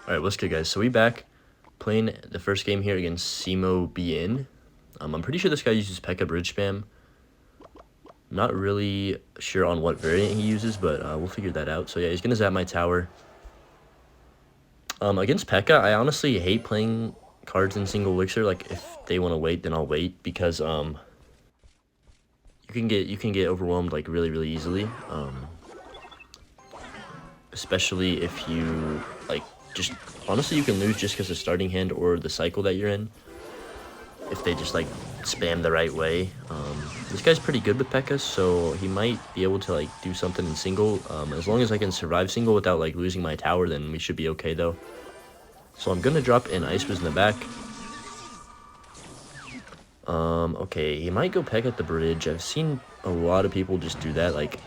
Alright, what's good, guys? So we back playing the first game here against ICEBOW. I'm pretty sure this guy uses P.E.K.K.A bridge spam. Not really sure on what variant he uses, but we'll figure that out. So yeah, he's gonna zap my tower. Against P.E.K.K.A, I honestly hate playing cards in single elixir. Like, if they want to wait, then I'll wait, because you can get overwhelmed like really easily. Especially if you like just honestly, you can lose just because of starting hand or the cycle that you're in. If they just like spam the right way. This guy's pretty good with P.E.K.K.A, so he might be able to like do something in single. As long as I can survive single without like losing my tower, then we should be okay though. So I'm gonna drop an ICEBOW in the back. Okay, he might go P.E.K.K.A at the bridge. I've seen a lot of people just do that. Like,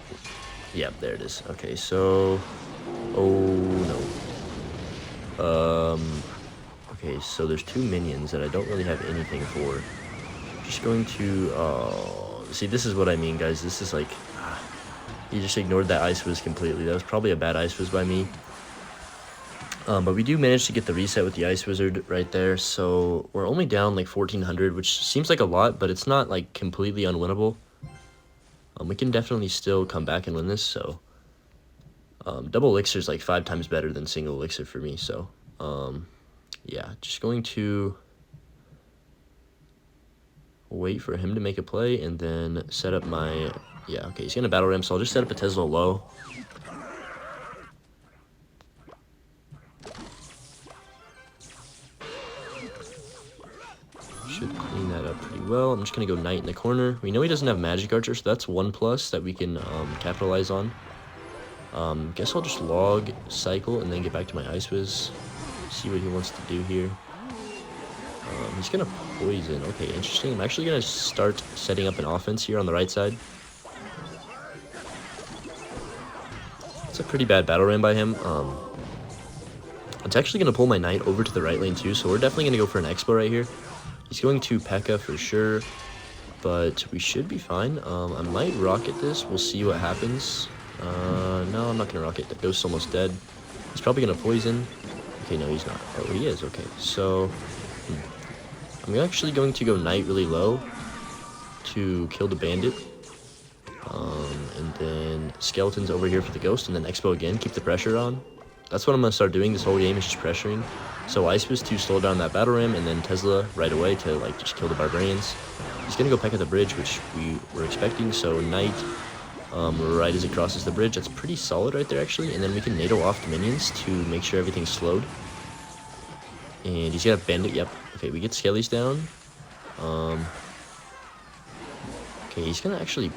yeah, there it is. Okay, so, oh no. Okay, so there's two minions that I don't really have anything for. Just going to, see, this is what I mean, guys. This is like, he just ignored that ICEBOW completely. That was probably a bad ICEBOW by me. But we do manage to get the reset with the Ice Wizard right there. So we're only down like 1,400, which seems like a lot, but it's not like completely unwinnable. We can definitely still come back and win this. So double elixir is like 5 times better than single elixir for me. So yeah, just going to wait for him to make a play and then set up my, yeah, okay, he's gonna battle ram, so I'll just set up a Tesla low. Should clean that up pretty well. I'm just gonna go knight in the corner. We know he doesn't have magic archer, so that's 1+ that we can capitalize on. Guess I'll just log, cycle, and then get back to my IceBow. See what he wants to do here. He's gonna poison. Okay, interesting. I'm actually gonna start setting up an offense here on the right side. It's a pretty bad battle ram by him. It's actually gonna pull my knight over to the right lane too, so we're definitely gonna go for an ICEBOW right here. He's going to P.E.K.K.A for sure, but we should be fine. I might rocket this. We'll see what happens. No, I'm not gonna rocket. The ghost's almost dead. He's probably gonna poison. Okay, no, he's not. Oh, he is. Okay, so I'm actually going to go knight really low to kill the bandit. And then skeletons over here for the ghost, and then ICEBOW again. Keep the pressure on. That's what I'm gonna start doing this whole game, is just pressuring. So ICEBOW to slow down that battle ram, and then Tesla right away to like just kill the barbarians. He's gonna go P.E.K.K.A the bridge, which we were expecting. So knight right as he crosses the bridge. That's pretty solid right there actually. And then we can NATO off the minions to make sure everything's slowed. And he's got a bandit. Yep. Okay, we get skellies down. Okay, he's gonna actually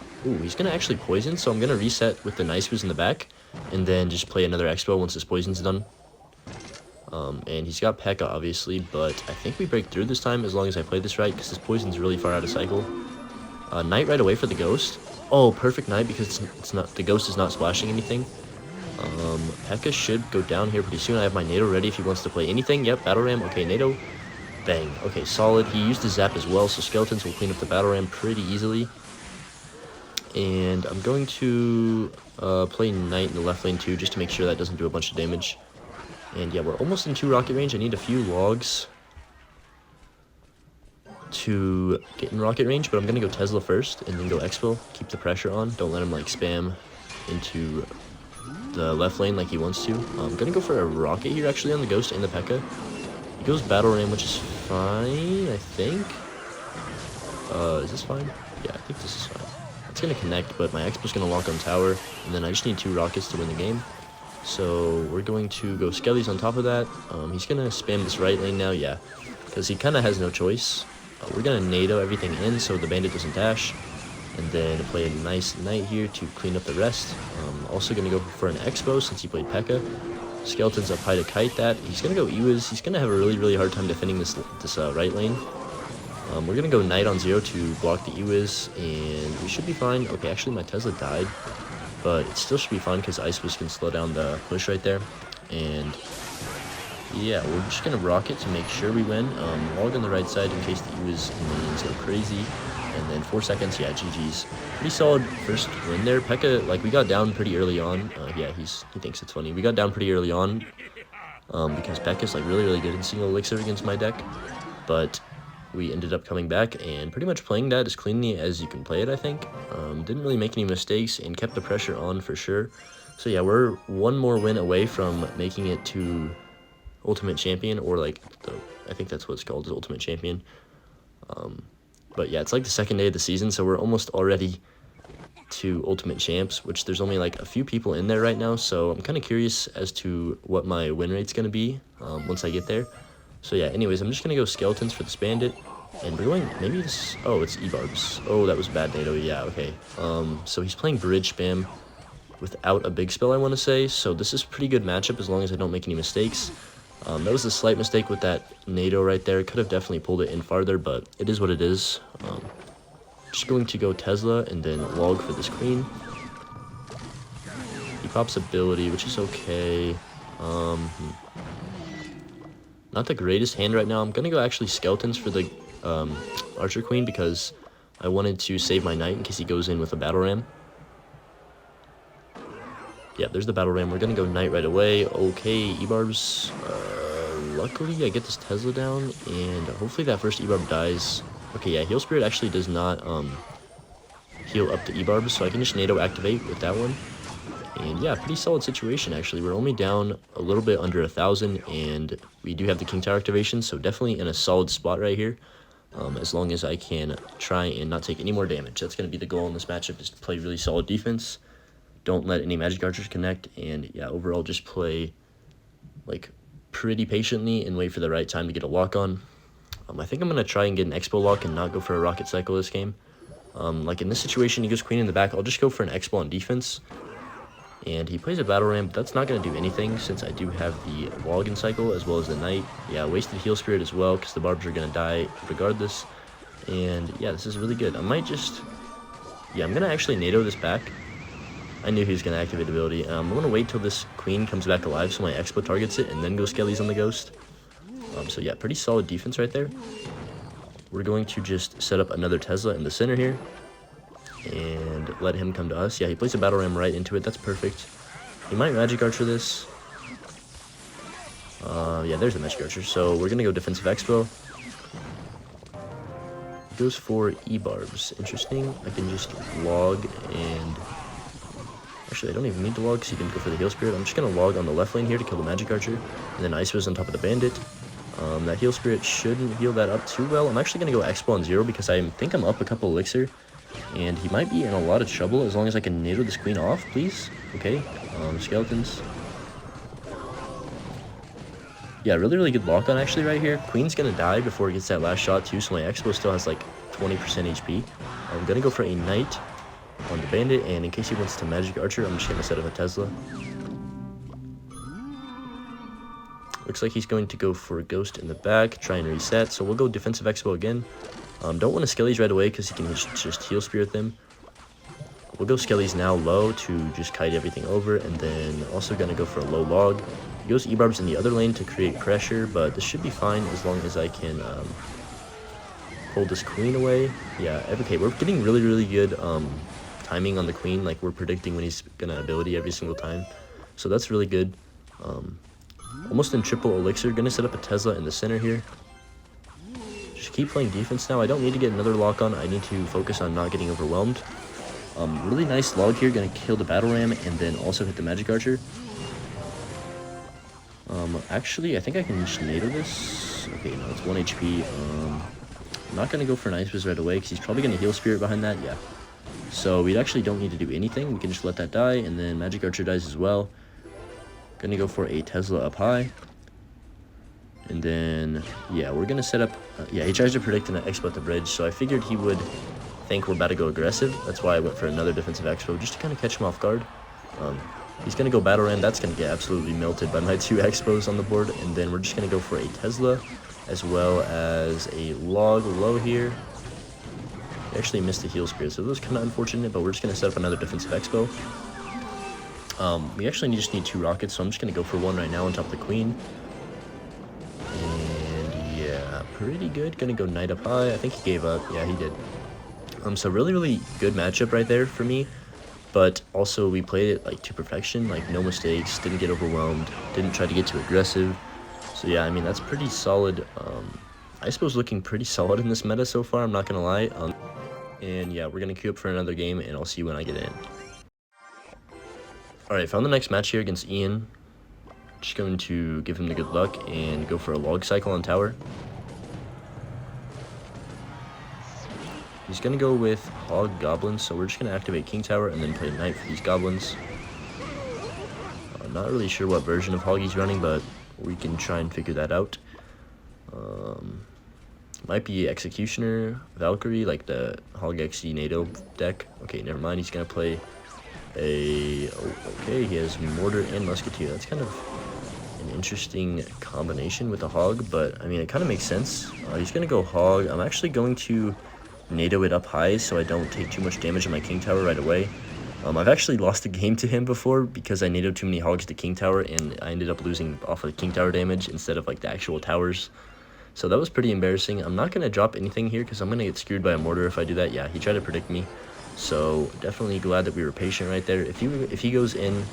poison. So I'm gonna reset with the ICEBOWs in the back, and then just play another ICEBOW once this poison's done. And he's got P.E.K.K.A obviously, but I think we break through this time as long as I play this right, because this poison's really far out of cycle. Knight right away for the ghost. Oh, perfect knight, because it's not, the ghost is not splashing anything. P.E.K.K.A should go down here pretty soon. I have my NATO ready if he wants to play anything. Yep, battle ram. Okay, NATO. Bang. Okay, solid. He used the zap as well, so skeletons will clean up the battle ram pretty easily. And I'm going to play knight in the left lane too, just to make sure that doesn't do a bunch of damage. And yeah, we're almost in 2 rocket range. I need a few logs to get in rocket range, but I'm gonna go Tesla first and then go ICEBOW. Keep the pressure on. Don't let him like spam into the left lane like he wants to. I'm gonna go for a rocket here actually on the ghost and the P.E.K.K.A. He goes battle ram, which is fine, I think. Is this fine? Yeah, I think this is fine. It's gonna connect, but my ICEBOW's gonna lock on tower, and then I just need 2 rockets to win the game. So we're going to go skellies on top of that. He's gonna spam this right lane now, yeah, because he kind of has no choice. We're gonna NATO everything in so the bandit doesn't dash, and then play a nice knight here to clean up the rest. Also gonna go for an ICEBOW since he played P.E.K.K.A. Skeleton's up high to kite that. He's gonna go Ewiz. He's gonna have a really hard time defending this right lane. We're gonna go knight on 0 to block the Ewiz, and we should be fine. Okay, actually my Tesla died, but it still should be fine because ICEBOW can slow down the push right there. And yeah, we're just gonna rocket to make sure we win. Log on the right side in case the Ewiz and minions go crazy. And then 4 seconds, yeah, GG's. Pretty solid first win there. P.E.K.K.A, like, we got down pretty early on. Yeah, he thinks it's funny. We got down pretty early on. because Peck is like really good in single elixir against my deck, but we ended up coming back and pretty much playing that as cleanly as you can play it, I think. Didn't really make any mistakes and kept the pressure on for sure. So yeah, we're one more win away from making it to Ultimate Champion, or like, I think that's what it's called, is Ultimate Champion. But yeah, it's like the second day of the season, so we're almost already to Ultimate Champs, which there's only like a few people in there right now, so I'm kind of curious as to what my win rate's going to be once I get there. So yeah, anyways, I'm just going to go Skeletons for this Bandit, and we're going, maybe this, oh, it's E-Barbs. Oh, that was bad NATO, yeah, okay. So he's playing Bridge Spam without a big spell, I want to say, so this is pretty good matchup as long as I don't make any mistakes. That was a slight mistake with that NATO right there. Could have definitely pulled it in farther, but it is what it is. Just going to go Tesla and then log for this queen. He pops ability, which is okay. Not the greatest hand right now. I'm going to go actually Skeletons for the Archer Queen because I wanted to save my knight in case he goes in with a Battle Ram. Yeah, there's the Battle Ram. We're going to go Knight right away. Okay, E-Barbs. Luckily, I get this Tesla down, and hopefully that first E-Barb dies. Okay, yeah, Heal Spirit actually does not heal up to E-Barbs, so I can just NATO activate with that one. And yeah, pretty solid situation, actually. We're only down a little bit under 1,000, and we do have the King Tower activation, so definitely in a solid spot right here. As long as I can try and not take any more damage. That's going to be the goal in this matchup, is to play really solid defense. Don't let any magic archers connect, and yeah, overall just play like pretty patiently and wait for the right time to get a lock on. I think I'm going to try and get an Expo lock and not go for a Rocket Cycle this game. Like in this situation, he goes Queen in the back. I'll just go for an Expo on defense. And he plays a Battle Ram, but that's not going to do anything since I do have the Login Cycle as well as the Knight. Yeah, wasted Heal Spirit as well because the Barbs are going to die regardless. And yeah, this is really good. I might just... Yeah, I'm going to actually NATO this back. I knew he was going to activate ability. I'm going to wait till this Queen comes back alive so my Expo targets it and then go Skellies on the Ghost. So yeah, pretty solid defense right there. We're going to just set up another Tesla in the center here and let him come to us. Yeah, he plays a Battle Ram right into it. That's perfect. He might Magic Archer this. Yeah, there's the Magic Archer. So we're going to go Defensive Expo. Goes for E-Barbs. Interesting. I can just log and... Actually, I don't even need to log because he didn't go for the Heal Spirit. I'm just going to log on the left lane here to kill the Magic Archer. And then ICEBOW on top of the Bandit. That Heal Spirit shouldn't heal that up too well. I'm actually going to go Expo on 0 because I think I'm up a couple elixir. And he might be in a lot of trouble as long as I can NATO this Queen off, please. Okay, Skeletons. Yeah, really good lock on actually right here. Queen's going to die before it gets that last shot too, so my Expo still has like 20% HP. I'm going to go for a Knight on the Bandit, and in case he wants to Magic Archer, I'm just going to set up a Tesla. Looks like he's going to go for a Ghost in the back, try and reset, so we'll go Defensive Expo again. Don't want to Skellies right away because he can just Heal Spirit them. We'll go Skellies now low to just kite everything over, and then also going to go for a low log. He goes E-Barbs in the other lane to create pressure, but this should be fine as long as I can pull this Queen away. Yeah, okay, we're getting really good timing on the Queen. Like, we're predicting when he's going to ability every single time. So that's really good. Almost in triple elixir. Going to set up a Tesla in the center here. Just keep playing defense now. I don't need to get another lock on. I need to focus on not getting overwhelmed. Really nice log here. Going to kill the Battle Ram and then also hit the Magic Archer. Actually, I think I can just NATO this. Okay, no, it's 1 HP. I'm not going to go for an Ice Fizz right away because he's probably going to Heal Spirit behind that. Yeah. So we actually don't need to do anything. We can just let that die, and then Magic Archer dies as well. Going to go for a Tesla up high. And then, yeah, we're going to set up... yeah, he tries to predict an Expo at the bridge, so I figured he would think we're about to go aggressive. That's why I went for another Defensive Expo, just to kind of catch him off guard. He's going to go Battle Ram. That's going to get absolutely melted by my 2 Expos on the board. And then we're just going to go for a Tesla, as well as a log low here. He actually missed the Heal Spirit, so that was kind of unfortunate, but we're just going to set up another Defensive Expo. We actually just need 2 rockets, so I'm just going to go for 1 right now on top of the Queen. And yeah, pretty good. Going to go Knight up high. I think he gave up. Yeah, he did. So really good matchup right there for me. But also we played it like to perfection, like no mistakes, didn't get overwhelmed, didn't try to get too aggressive. So yeah, I mean, that's pretty solid. ICEBOW's looking pretty solid in this meta so far, I'm not gonna lie. And yeah, we're gonna queue up for another game, and I'll see you when I get in. Alright, found the next match here against Ian. Just going to give him the good luck and go for a log cycle on tower. He's going to go with Hog Goblins, so we're just going to activate King Tower and then play Knight for these Goblins. I'm not really sure what version of Hog he's running, but we can try and figure that out. Might be Executioner, Valkyrie, like the Hog XE NATO deck. Okay, never mind, he's going to play okay, he has Mortar and Musketeer. That's kind of an interesting combination with the Hog, but I mean, it kind of makes sense. He's going to go Hog. I'm actually going to NATO it up high so I don't take too much damage on my King Tower right away. I've actually lost a game to him before because I NATO'd too many Hogs to King Tower, and I ended up losing off of the King Tower damage instead of like the actual towers. So that was pretty embarrassing. I'm not going to drop anything here because I'm going to get screwed by a Mortar if I do that. Yeah, he tried to predict me. So definitely glad that we were patient right there. If he goes in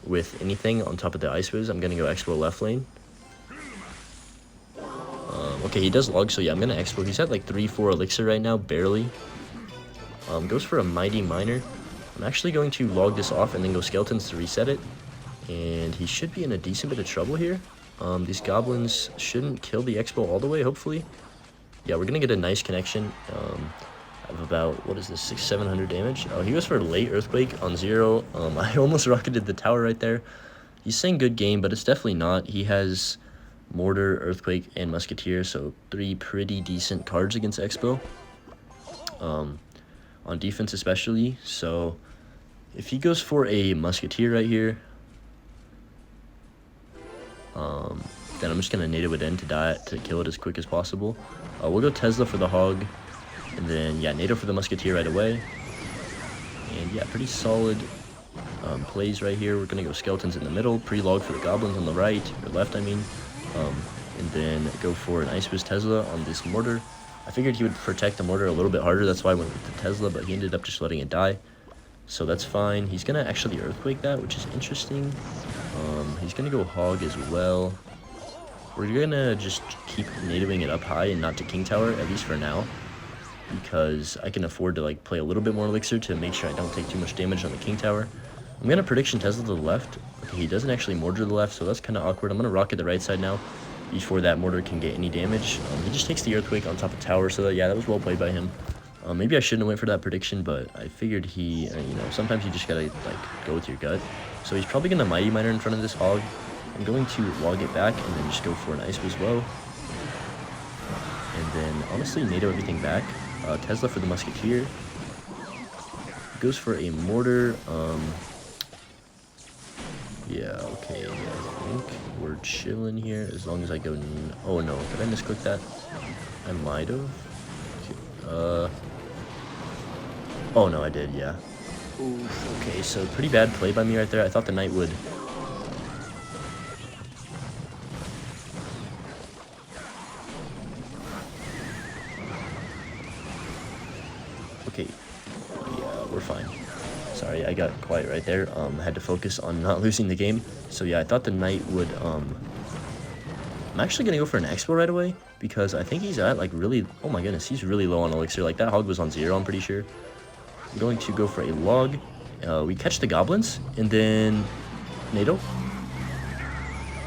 with anything on top of the Ice Wiz, I'm going to go Expo left lane. Okay, he does log, so yeah, I'm going to Expo. He's at like 3-4 elixir right now, barely. Goes for a Mighty Miner. I'm actually going to log this off and then go Skeletons to reset it. And he should be in a decent bit of trouble here. These Goblins shouldn't kill the Expo all the way, hopefully. Yeah, we're going to get a nice connection. Of about, what is this, 600-700 damage. Oh, he goes for a late Earthquake on 0. I almost rocketed the tower right there. He's saying good game, but it's definitely not. He has Mortar, Earthquake, and Musketeer, so 3 pretty decent cards against Expo. On defense especially, so if he goes for a Musketeer right here, then I'm just going to NATO it in to die, to kill it as quick as possible. We'll go Tesla for the Hog. And then, yeah, NATO for the Musketeer right away. And, yeah, pretty solid plays right here. We're going to go Skeletons in the middle, pre-log for the Goblins on the right, or left, I mean. And then go for an Ice Wiz Tesla on this Mortar. I figured he would protect the Mortar a little bit harder, that's why I went with the Tesla, but he ended up just letting it die. So that's fine. He's going to actually Earthquake that, which is interesting. He's going to go Hog as well. We're going to just keep NATOing it up high and not to King Tower, at least for now, because I can afford to like play a little bit more elixir to make sure I don't take too much damage on the King Tower. I'm gonna prediction Tesla to the left. Okay, he doesn't actually Mortar to the left, so that's kind of awkward. I'm gonna rocket the right side now before that Mortar can get any damage. He just takes the Earthquake on top of tower, so yeah, that was well played by him. Maybe I shouldn't have went for that prediction, but I figured he, you know, sometimes you just gotta like go with your gut. So he's probably gonna Mighty Miner in front of this Hog. I'm going to log it back and then just go for an Ice Wiz Woe. And then honestly NATO everything back. Tesla for the Musketeer. Goes for a Mortar. Yeah, okay, I think we're chilling here as long as I go. Oh no, did I misclick that? I might have. Okay, oh no, I did, yeah. Oof, okay, so pretty bad play by me right there. I thought the Knight would. Okay, yeah, we're fine. Sorry, I got quiet right there. Had to focus on not losing the game. So yeah, I thought the Knight would, I'm actually gonna go for an Expo right away, because I think he's at like really, oh my goodness, he's really low on elixir. Like that Hog was on 0, I'm pretty sure. I'm going to go for a log. We catch the Goblins, and then NATO.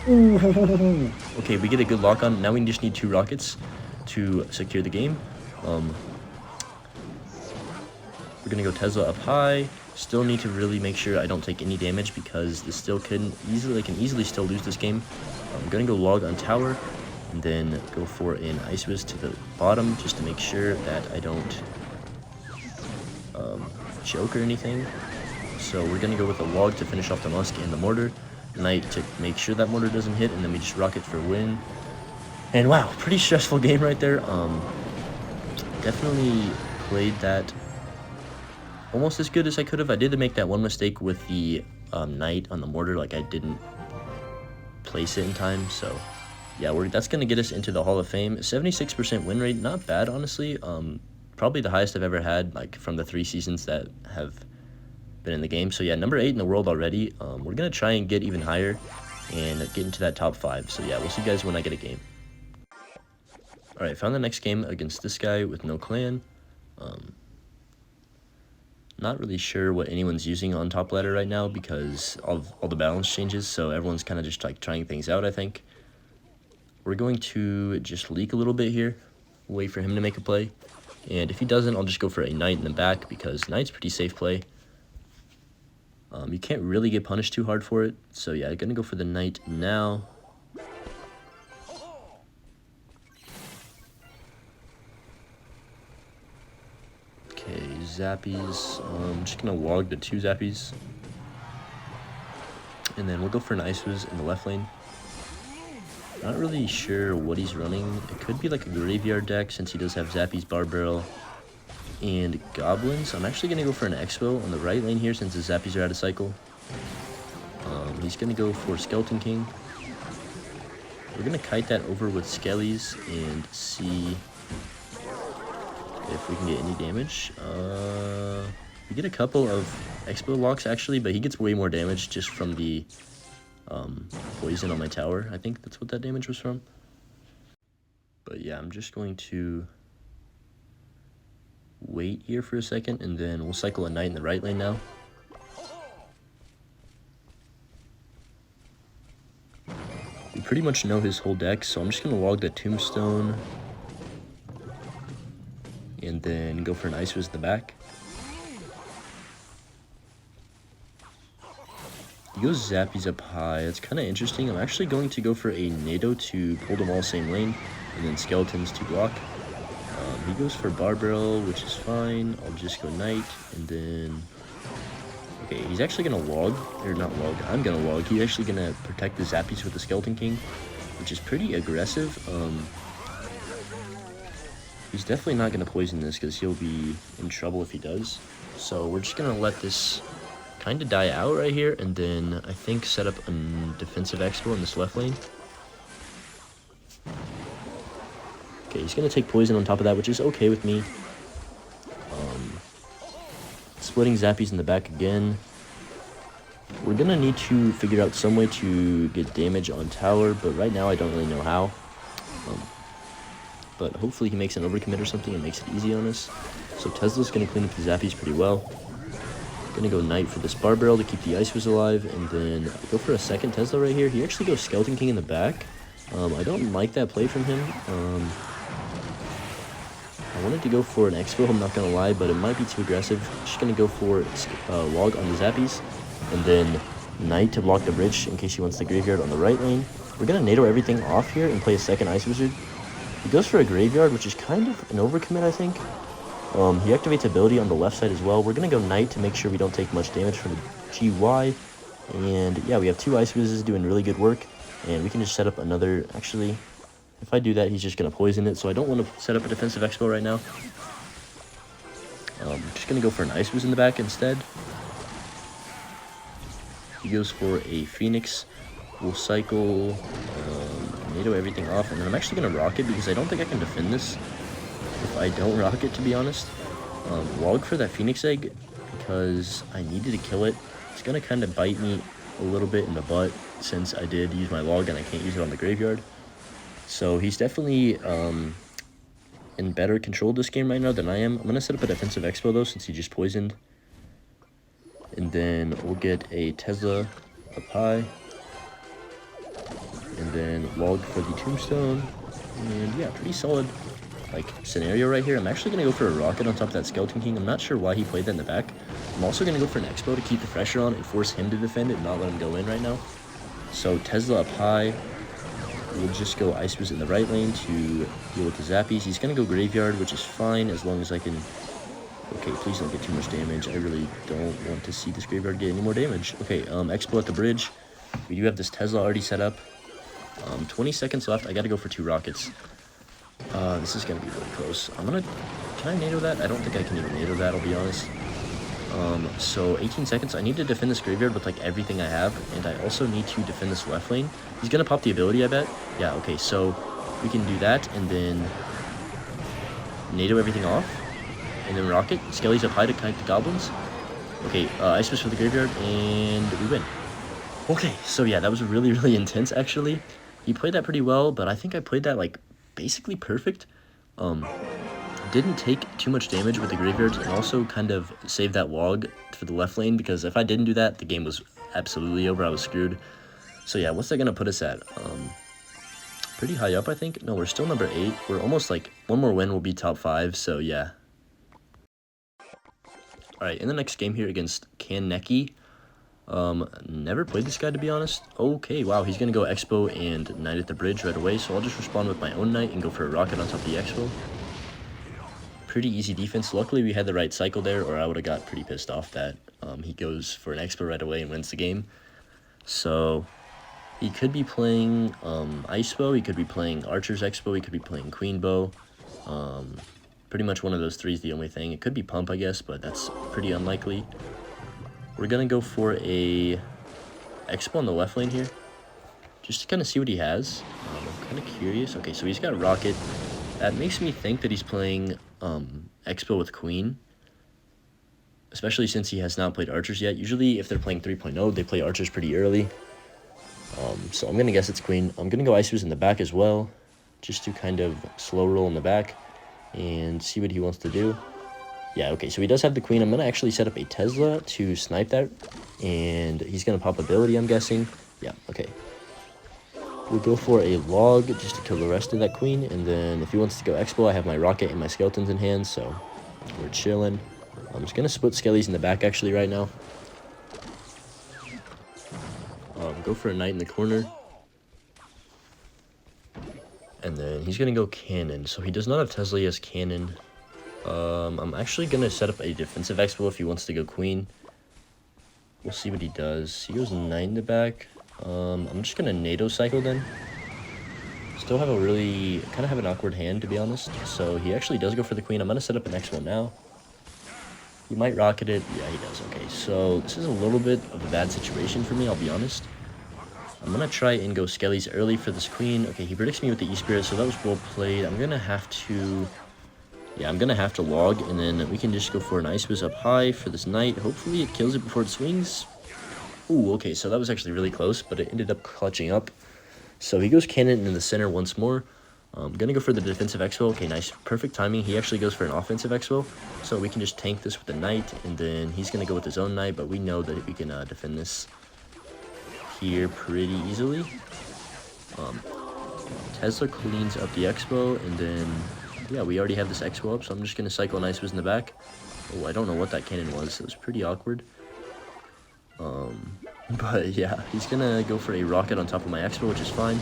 Ooh. Okay, we get a good lock on. Now we just need 2 rockets to secure the game. We're gonna go Tesla up high. Still need to really make sure I don't take any damage, because this still can easily still lose this game. I'm gonna go log on tower, and then go for an Ice Wiz to the bottom just to make sure that I don't choke or anything. So we're gonna go with a log to finish off the Musk and the Mortar. Knight to make sure that Mortar doesn't hit, and then we just rocket for a win. And wow, pretty stressful game right there. Definitely played that almost as good as I could have. I did make that one mistake with the Knight on the Mortar, like I didn't place it in time. So yeah, that's gonna get us into the Hall of Fame. 76% win rate, not bad honestly. Probably the highest I've ever had, like from the 3 seasons that have been in the game. So yeah, number 8 in the world already. We're gonna try and get even higher and get into that top 5. So yeah, we'll see you guys when I get a game. Alright, found the next game against this guy with no clan. Not really sure what anyone's using on top ladder right now because of all the balance changes, so everyone's kind of just like trying things out, I think. We're going to just leak a little bit here, wait for him to make a play, and if he doesn't, I'll just go for a knight in the back because knight's pretty safe play. You can't really get punished too hard for it, so yeah, I'm gonna go for the knight now. Okay, zappies. I'm just gonna log the 2 zappies. And then we'll go for an ICEBOW in the left lane. Not really sure what he's running. It could be like a graveyard deck since he does have zappies, bar barrel, and goblins. I'm actually gonna go for an ICEBOW on the right lane here since the zappies are out of cycle. He's gonna go for Skeleton King. We're gonna kite that over with Skellies and see if we can get any damage. We get a couple of ICEBOW locks actually, but he gets way more damage just from the poison on my tower. I think that's what that damage was from. But yeah, I'm just going to wait here for a second, and then we'll cycle a knight in the right lane now. We pretty much know his whole deck, so I'm just going to log that Tombstone and then go for an ICEBOW in the back. He goes zappies up high. It's kind of interesting. I'm actually going to go for a NATO to pull them all same lane, and then skeletons to block. He goes for bar barrel, which is fine. I'll just go knight, and then... Okay, he's actually going to log, or not log, I'm going to log. He's actually going to protect the zappies with the Skeleton King, which is pretty aggressive. He's definitely not going to poison this because he'll be in trouble if he does. So we're just going to let this kind of die out right here, and then I think set up a defensive ICEBOW in this left lane. Okay, he's going to take poison on top of that, which is okay with me. Splitting zappies in the back again. We're going to need to figure out some way to get damage on tower, but right now I don't really know how. But hopefully he makes an overcommit or something and makes it easy on us. So Tesla's going to clean up the zappies pretty well. Going to go knight for this bar barrel to keep the ICEBOWs alive, and then go for a second Tesla right here. He actually goes Skeleton King in the back. I don't like that play from him. I wanted to go for an ICEBOW, I'm not going to lie, but it might be too aggressive. Just going to go for log on the zappies, and then knight to block the bridge in case he wants the graveyard on the right lane. We're going to NATO everything off here and play a second Ice Wizard. He goes for a graveyard, which is kind of an overcommit, I think. He activates ability on the left side as well. We're going to go knight to make sure we don't take much damage from the GY. And yeah, we have 2 Ice Wizards doing really good work. And we can just set up another, actually, if I do that, he's just going to poison it. So I don't want to set up a defensive ICEBOW right now. I'm just going to go for an Ice Wizard in the back instead. He goes for a Phoenix. We'll cycle, NATO everything off, and then I'm actually going to rock it because I don't think I can defend this if I don't rock it, to be honest. Log for that Phoenix egg because I needed to kill it. It's going to kind of bite me a little bit in the butt since I did use my log and I can't use it on the graveyard. So he's definitely in better control of this game right now than I am. I'm going to set up a defensive ICEBOW though since he just poisoned. And then we'll get a Tesla up high. And then log for the Tombstone. And yeah, pretty solid scenario right here. I'm actually going to go for a rocket on top of that Skeleton King. I'm not sure why he played that in the back. I'm also going to go for an ICEBOW to keep the pressure on and force him to defend it and not let him go in right now. So Tesla up high. We'll just go Ice Wizard in the right lane to deal with the zappies. He's going to go graveyard, which is fine as long as I can... Okay, please don't get too much damage. I really don't want to see this graveyard get any more damage. Okay, ICEBOW at the bridge. We do have this Tesla already set up. 20 seconds left. I got to go for 2 rockets. This is going to be really close. Can I NATO that? I don't think I can even NATO that, I'll be honest. So 18 seconds. I need to defend this graveyard with everything I have, and I also need to defend this left lane. He's going to pop the ability, I bet. Yeah, okay, so we can do that, and then NATO everything off, and then rocket. Skelly's up high to connect the goblins. Okay, Ice Wizard for the graveyard, and we win. Okay, so yeah, that was really, really intense, actually. He played that pretty well, but I think I played that, like, basically perfect. Um, didn't take too much damage with the graveyards, and also kind of saved that log for the left lane, because if I didn't do that, the game was absolutely over. I was screwed. So yeah, what's that gonna put us at? Pretty high up, I think. No, we're still number 8. We're almost, like, one more win will be top 5, so yeah. Alright, in the next game here against Kaneki, never played this guy, to be honest. Okay, wow, he's gonna go Expo and Knight at the bridge right away, so I'll just respond with my own Knight and go for a rocket on top of the Expo. Pretty easy defense. Luckily, we had the right cycle there, or I would have got pretty pissed off that he goes for an Expo right away and wins the game. So he could be playing ICEBOW, he could be playing Archer's Expo, he could be playing Queen Bow. Pretty much one of those three is the only thing. It could be Pump, I guess, but that's pretty unlikely. We're going to go for a Expo on the left lane here, just to kind of see what he has. I'm kind of curious. Okay, so he's got Rocket. That makes me think that he's playing Expo with Queen, especially since he has not played Archers yet. Usually, if they're playing 3.0, they play Archers pretty early. So I'm going to guess it's Queen. I'm going to go Icebews in the back as well, just to kind of slow roll in the back and see what he wants to do. Yeah, okay, so he does have the Queen. I'm going to actually set up a Tesla to snipe that, and he's going to pop ability, I'm guessing. Yeah, okay. We'll go for a log just to kill the rest of that Queen, and then if he wants to go Expo, I have my Rocket and my Skeletons in hand, so we're chilling. I'm just going to split Skellies in the back, actually, right now. Go for a Knight in the corner. And then he's going to go Cannon. So he does not have Tesla, he has Cannon. I'm actually going to set up a defensive Expo if he wants to go Queen. We'll see what he does. He goes Knight in the back. I'm just going to NATO cycle then. Still have a really, kind of have an awkward hand, to be honest. So he actually does go for the Queen. I'm going to set up an Expo now. He might rocket it. Yeah, he does. Okay, so this is a little bit of a bad situation for me, I'll be honest. I'm going to try and go Skellies early for this Queen. Okay, he predicts me with the E-Spirit, so that was well played. I'm going to have to... Yeah, I'm going to have to log, and then we can just go for an Icebews up high for this Knight. Hopefully it kills it before it swings. Ooh, okay, so that was actually really close, but it ended up clutching up. So he goes Cannon in the center once more. I'm going to go for the defensive Expo. Okay, nice. Perfect timing. He actually goes for an offensive Expo, so we can just tank this with the Knight, and then he's going to go with his own Knight, but we know that we can defend this here pretty easily. Tesla cleans up the Expo, and then, yeah, we already have this Expo up, so I'm just going to cycle an Icebews in the back. Oh, I don't know what that cannon was. It was pretty awkward. But, yeah, he's going to go for a rocket on top of my Expo, which is fine.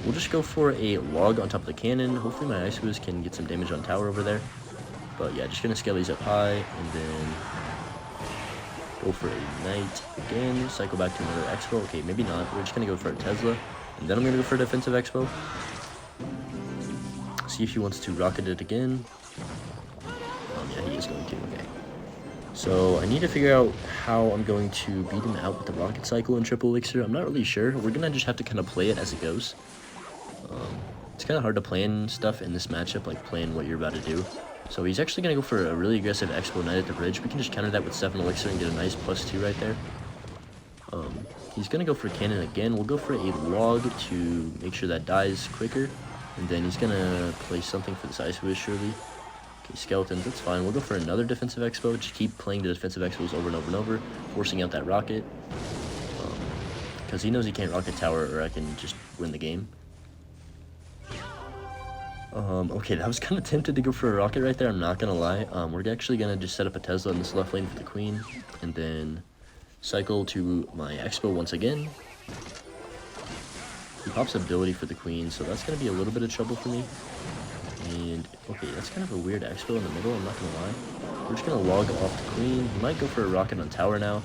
We'll just go for a log on top of the cannon. Hopefully my Icebews can get some damage on tower over there. But, yeah, just going to scale these up high, and then... go for a Knight again, cycle back to another Expo. Okay, maybe not. We're just going to go for a Tesla. And then I'm going to go for a defensive Expo. See if he wants to rocket it again. Yeah, he is going to. Okay. So I need to figure out how I'm going to beat him out with the rocket cycle and triple elixir. I'm not really sure. We're going to just have to kind of play it as it goes. It's kind of hard to plan stuff in this matchup, like plan what you're about to do. So he's actually going to go for a really aggressive Expo Knight at the bridge. We can just counter that with 7 Elixir and get a nice +2 right there. He's going to go for Cannon again. We'll go for a log to make sure that dies quicker. And then he's going to play something for this Icebews, surely. Okay, Skeletons, that's fine. We'll go for another defensive Expo. Just keep playing the defensive Expos over and over and over, forcing out that rocket. Because he knows he can't rocket tower or I can just win the game. Okay, I was kind of tempted to go for a rocket right there, I'm not going to lie. We're actually going to just set up a Tesla in this left lane for the Queen, and then cycle to my Expo once again. He pops ability for the Queen, so that's going to be a little bit of trouble for me. And, okay, that's kind of a weird Expo in the middle, I'm not going to lie. We're just going to log off the Queen. He might go for a rocket on tower now.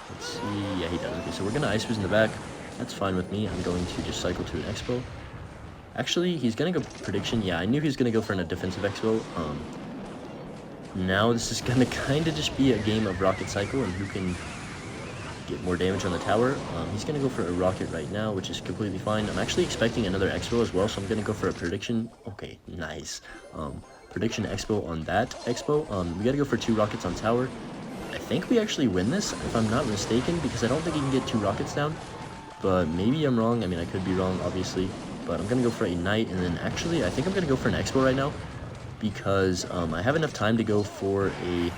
Let's see, yeah, he does. Okay, so we're going to Icebews in the back. That's fine with me. I'm going to just cycle to an Expo. Actually, he's going to go prediction. Yeah, I knew he was going to go for a defensive Expo. Now this is going to kind of just be a game of rocket cycle and who can get more damage on the tower. He's going to go for a rocket right now, which is completely fine. I'm actually expecting another Expo as well, so I'm going to go for a prediction. Okay, nice. Prediction Expo on that Expo. We got to go for 2 rockets on tower. I think we actually win this, if I'm not mistaken, because I don't think he can get 2 rockets down. But maybe I'm wrong. I mean, I could be wrong, obviously. But I'm going to go for a knight, and then actually, I think I'm going to go for an expo right now. Because I have enough time to go for a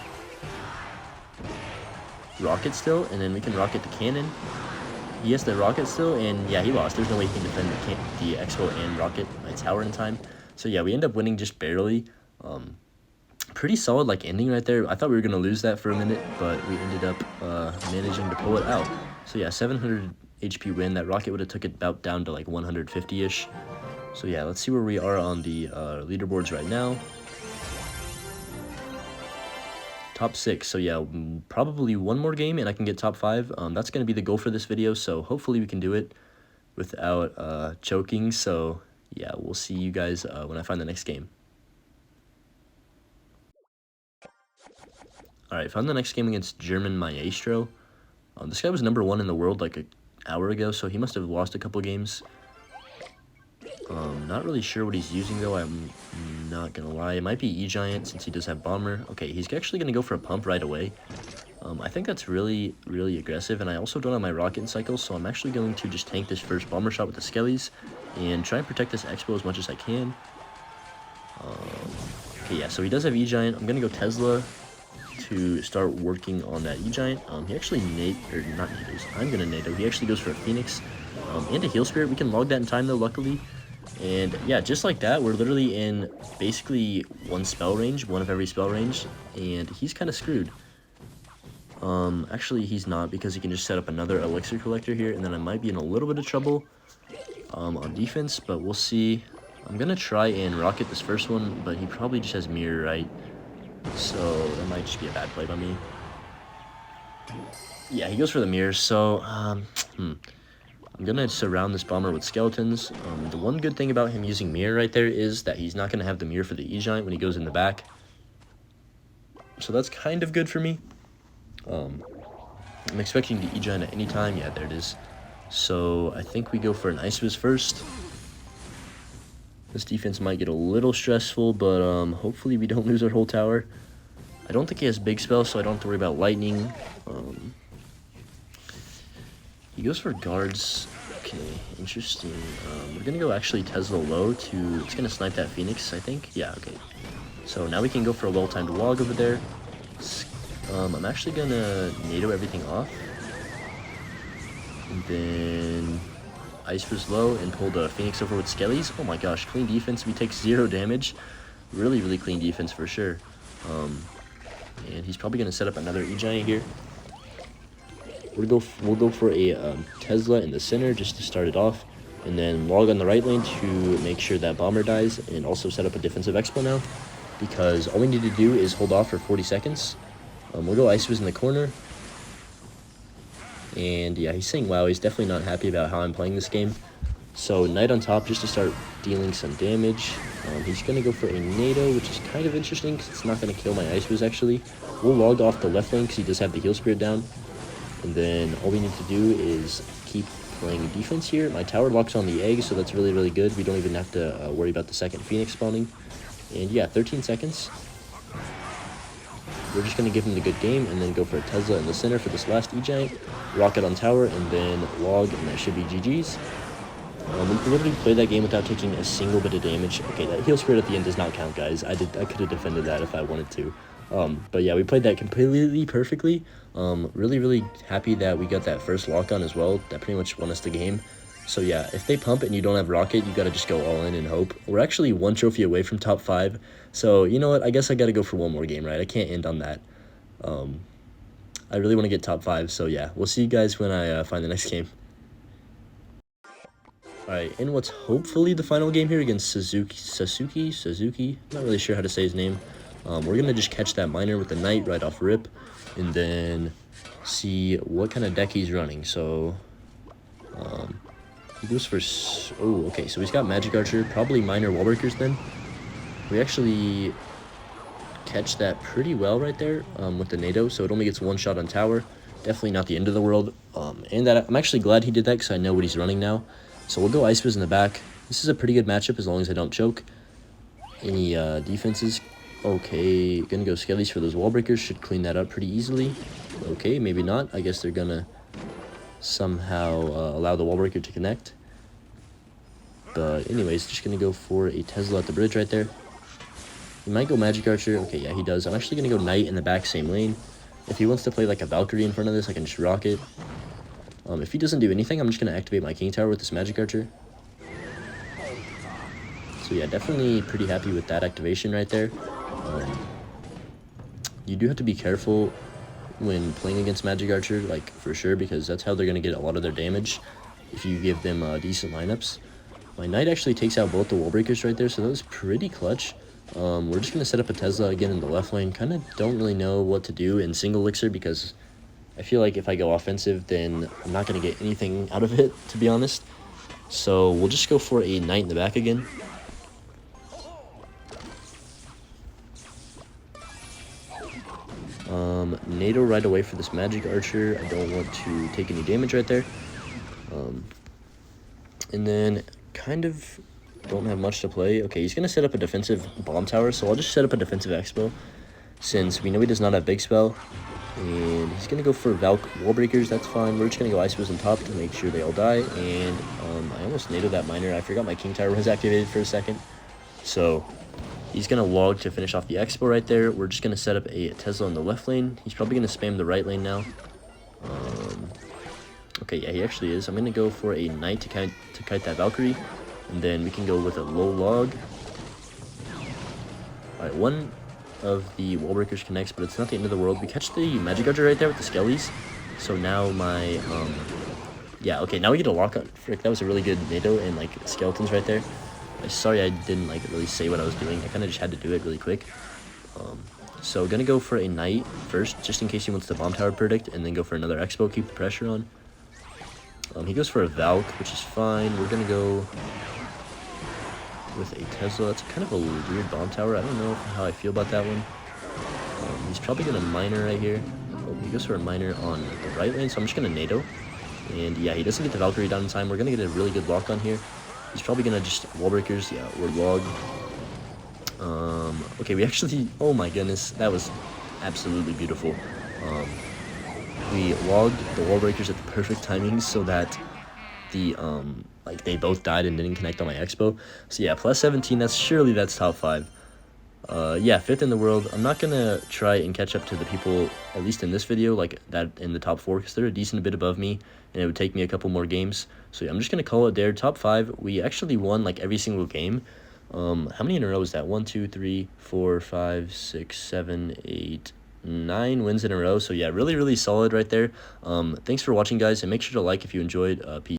rocket still, and then we can rocket the cannon. He has the rocket still, and yeah, he lost. There's no way he can defend the expo and rocket my tower in time. So yeah, we end up winning just barely. Pretty solid like ending right there. I thought we were gonna lose that for a minute, but we ended up managing to pull it out. So yeah, 700 HP win. That rocket would have took it about down to like 150-ish. So yeah, let's see where we are on the leaderboards right now. Top 6. So yeah, probably one more game and I can get top 5. That's gonna be the goal for this video. So hopefully we can do it without choking. So yeah, we'll see you guys when I find the next game. Alright, found the next game against German Maestro. This guy was #1 in the world like an hour ago, so he must have lost a couple games. Not really sure what he's using though, I'm not gonna lie. It might be E-Giant since he does have Bomber. Okay, he's actually gonna go for a pump right away. I think that's really aggressive, and I also don't have my rocket in cycles, so I'm actually going to just tank this first Bomber shot with the Skellies and try and protect this Expo as much as I can. Okay, yeah, so he does have E-Giant. I'm gonna go Tesla to start working on that E-Giant. He actually not nados. I'm gonna nado. He actually goes for a Phoenix and a Heal Spirit. We can log that in time though, luckily. And yeah, just like that, we're literally in basically one spell range, one of every spell range, and he's kind of screwed. Actually he's not, because he can just set up another Elixir Collector here, and then I might be in a little bit of trouble on defense, but we'll see. I'm gonna try and rocket this first one, but he probably just has Mirror, right? So that might just be a bad play by me. Yeah, he goes for the mirror. So I'm gonna surround this Bomber with skeletons. The one good thing about him using mirror right there is that he's not gonna have the mirror for the E-Giant when he goes in the back. So that's kind of good for me. I'm expecting the E-Giant at any time. Yeah, there it is. So I think we go for an ICEBOW first. This defense might get a little stressful, but hopefully we don't lose our whole tower. I don't think he has big spells, so I don't have to worry about lightning. He goes for guards. Okay, interesting. We're gonna go actually Tesla low to. It's gonna snipe that Phoenix, I think. Yeah, okay. So now we can go for a well-timed log over there. I'm actually gonna NATO everything off, and then ICEBOW's low and pull the Phoenix over with Skellies. Oh my gosh, clean defense. We take 0 damage. Really clean defense for sure. And he's probably gonna set up another E-Giant here. We'll go for a Tesla in the center just to start it off, and then log on the right lane to make sure that Bomber dies, and also set up a defensive Expo now, because all we need to do is hold off for 40 seconds. We'll go ICEBOW's in the corner. And yeah, he's saying wow, he's definitely not happy about how I'm playing this game. So Knight on top just to start dealing some damage. He's going to go for a NATO, which is kind of interesting because it's not going to kill my ICEBOWs actually. We'll log off the left lane because he does have the Heal Spirit down. And then all we need to do is keep playing defense here. My tower locks on the egg, so that's really good. We don't even have to worry about the second Phoenix spawning. And yeah, 13 seconds. We're just going to give him the good game and then go for a Tesla in the center for this last E-Giant. Rocket on tower and then log, and that should be GG's. We literally played that game without taking a single bit of damage. Okay, that Heal Spirit at the end does not count, guys. I could have defended that if I wanted to. But yeah, we played that completely perfectly. Really happy that we got that first lock on as well. That pretty much won us the game. So yeah, if they pump and you don't have rocket, you gotta just go all in and hope. We're actually 1 trophy away from top 5. So you know what? I guess I gotta go for one more game, right? I can't end on that. I really want to get top 5. So yeah, we'll see you guys when I find the next game. Alright, in what's hopefully the final game here against Suzuki. Not really sure how to say his name. We're gonna just catch that miner with the Knight right off rip, and then see what kind of deck he's running. So he goes for okay, so he's got Magic Archer, probably Miner Wall Breakers then. We actually catch that pretty well right there with the NATO, so it only gets 1 shot on tower. Definitely not the end of the world. And that I'm actually glad he did that because I know what he's running now. So we'll go ICEBOWs in the back. This is a pretty good matchup as long as I don't choke any defenses. Okay, gonna go skellies for those wall breakers. Should clean that up pretty easily. Okay, maybe not. I guess they're gonna somehow allow the wall breaker to connect. But anyways, just gonna go for a Tesla at the bridge right there. He might go Magic Archer. Okay, yeah, he does. I'm actually gonna go Knight in the back, same lane. If he wants to play like a Valkyrie in front of this, I can just rock it. If he doesn't do anything, I'm just gonna activate my King Tower with this Magic Archer. So yeah, definitely pretty happy with that activation right there. You do have to be careful when playing against Magic Archer, like for sure, because that's how they're gonna get a lot of their damage if you give them decent lineups. My Knight actually takes out both the wall breakers right there, so that was pretty clutch. We're just gonna set up a Tesla again in the left lane. Kind of don't really know what to do in single elixir because I feel like if I go offensive, then I'm not gonna get anything out of it, to be honest. So we'll just go for a Knight in the back again. NATO right away for this Magic Archer. I don't want to take any damage right there. And then kind of don't have much to play. Okay, he's going to set up a defensive bomb tower, so I'll just set up a defensive Expo since we know he does not have big spell. And he's going to go for Valk wall breakers. That's fine. We're just going to go ICEBOWs on top to make sure they all die. And I almost NATO'd that miner. I forgot my King Tower was activated for a second. So he's going to log to finish off the Expo right there. We're just going to set up a Tesla in the left lane. He's probably going to spam the right lane now. Okay, yeah, he actually is. I'm going to go for a Knight to kite that Valkyrie. And then we can go with a low log. Alright, one of the wall breakers connects, but it's not the end of the world. We catch the Magic Archer right there with the skellies. So now my, yeah, okay, now we get a lock on. Frick, that was a really good NATO and, like, skeletons right there. Sorry I didn't, like, really say what I was doing. I kind of just had to do it really quick. So gonna go for a Knight first, just in case he wants the bomb tower predict, and then go for another Expo, keep the pressure on. He goes for a Valk, which is fine. We're gonna go with a Tesla. It's kind of a weird bomb tower. I don't know how I feel about that one. He's probably gonna miner right here. Oh, he goes for a miner on the right lane, so I'm just gonna NATO. And yeah, he doesn't get the Valkyrie down in time. We're gonna get a really good lock on here. He's probably gonna just wall breakers, yeah, or log. Okay, we actually, oh my goodness, that was absolutely beautiful. We logged the wall breakers at the perfect timing so that the like they both died and didn't connect on my Expo. So yeah, plus 17, that's top 5. Yeah, 5th in the world. I'm not gonna try and catch up to the people, at least in this video, like that in the top 4, because they're a decent bit above me and it would take me a couple more games. So yeah, I'm just gonna call it there. Top 5. We actually won like every single game. How many in a row is that? 1, 2, 3, 4, 5, 6, 7, 8, 9 wins in a row. So yeah, really solid right there. Thanks for watching, guys, and make sure to like if you enjoyed. Peace.